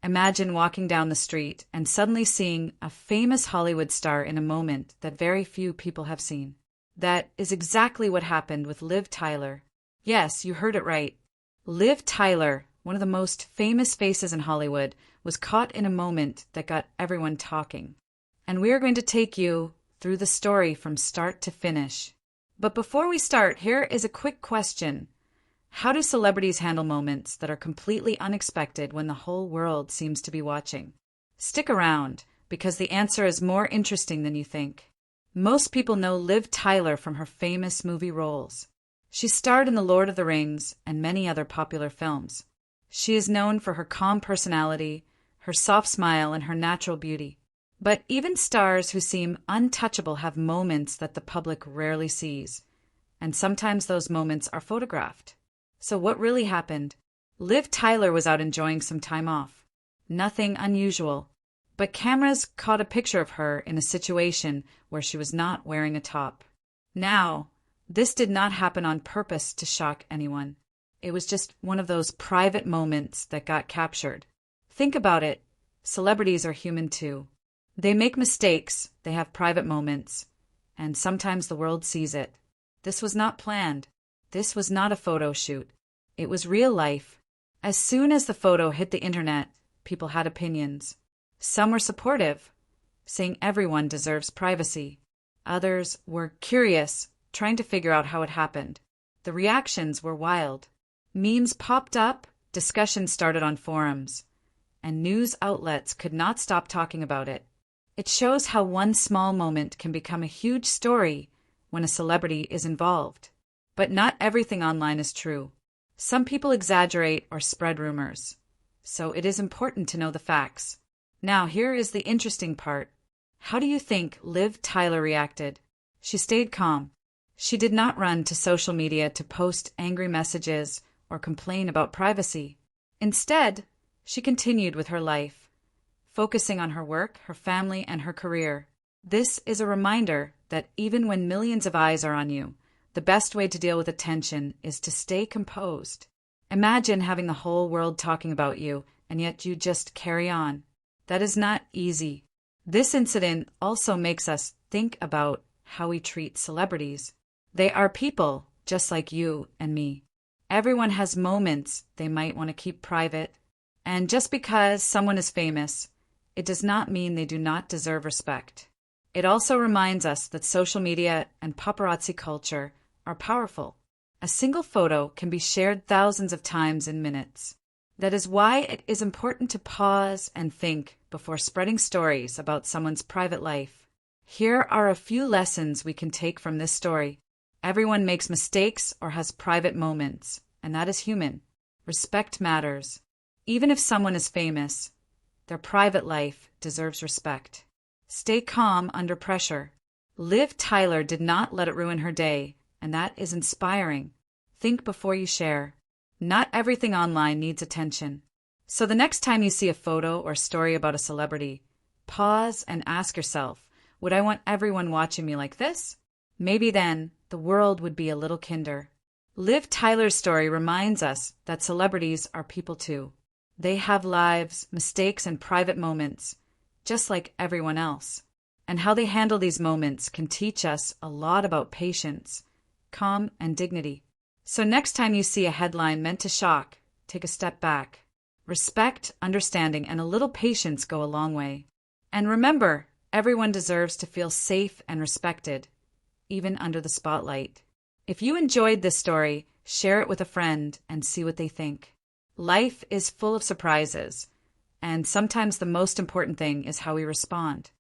Imagine walking down the street and suddenly seeing a famous Hollywood star in a moment that very few people have seen. That is exactly what happened with Liv Tyler. Yes, you heard it right. Liv Tyler, one of the most famous faces in Hollywood, was caught in a moment that got everyone talking. And we are going to take you through the story from start to finish. But before we start, here is a quick question. How do celebrities handle moments that are completely unexpected when the whole world seems to be watching? Stick around, because the answer is more interesting than you think. Most people know Liv Tyler from her famous movie roles. She starred in The Lord of the Rings and many other popular films. She is known for her calm personality, her soft smile, and her natural beauty. But even stars who seem untouchable have moments that the public rarely sees. And sometimes those moments are photographed. So what really happened? Liv Tyler was out enjoying some time off. Nothing unusual. But cameras caught a picture of her in a situation where she was not wearing a top. Now, this did not happen on purpose to shock anyone. It was just one of those private moments that got captured. Think about it. Celebrities are human too. They make mistakes, they have private moments, and sometimes the world sees it. This was not planned. This was not a photo shoot. It was real life. As soon as the photo hit the internet, people had opinions. Some were supportive, saying everyone deserves privacy. Others were curious, trying to figure out how it happened. The reactions were wild. Memes popped up, discussions started on forums, and news outlets could not stop talking about it. It shows how one small moment can become a huge story when a celebrity is involved. But not everything online is true. Some people exaggerate or spread rumors. So it is important to know the facts. Now, here is the interesting part. How do you think Liv Tyler reacted? She stayed calm. She did not run to social media to post angry messages or complain about privacy. Instead, she continued with her life, focusing on her work, her family, and her career. This is a reminder that even when millions of eyes are on you, the best way to deal with attention is to stay composed. Imagine having the whole world talking about you, and yet you just carry on. That is not easy. This incident also makes us think about how we treat celebrities. They are people, just like you and me. Everyone has moments they might want to keep private. And just because someone is famous, it does not mean they do not deserve respect. It also reminds us that social media and paparazzi culture are powerful. A single photo can be shared thousands of times in minutes. That is why it is important to pause and think before spreading stories about someone's private life. Here are a few lessons we can take from this story. Everyone makes mistakes or has private moments, and that is human. Respect matters. Even if someone is famous, their private life deserves respect. Stay calm under pressure. Liv Tyler did not let it ruin her day, and that is inspiring. Think before you share. Not everything online needs attention. So the next time you see a photo or story about a celebrity, pause and ask yourself, would I want everyone watching me like this? Maybe then the world would be a little kinder. Liv Tyler's story reminds us that celebrities are people too. They have lives, mistakes, and private moments, just like everyone else. And how they handle these moments can teach us a lot about patience, calm, and dignity. So next time you see a headline meant to shock, take a step back. Respect, understanding, and a little patience go a long way. And remember, everyone deserves to feel safe and respected, even under the spotlight. If you enjoyed this story, share it with a friend and see what they think. Life is full of surprises, and sometimes the most important thing is how we respond.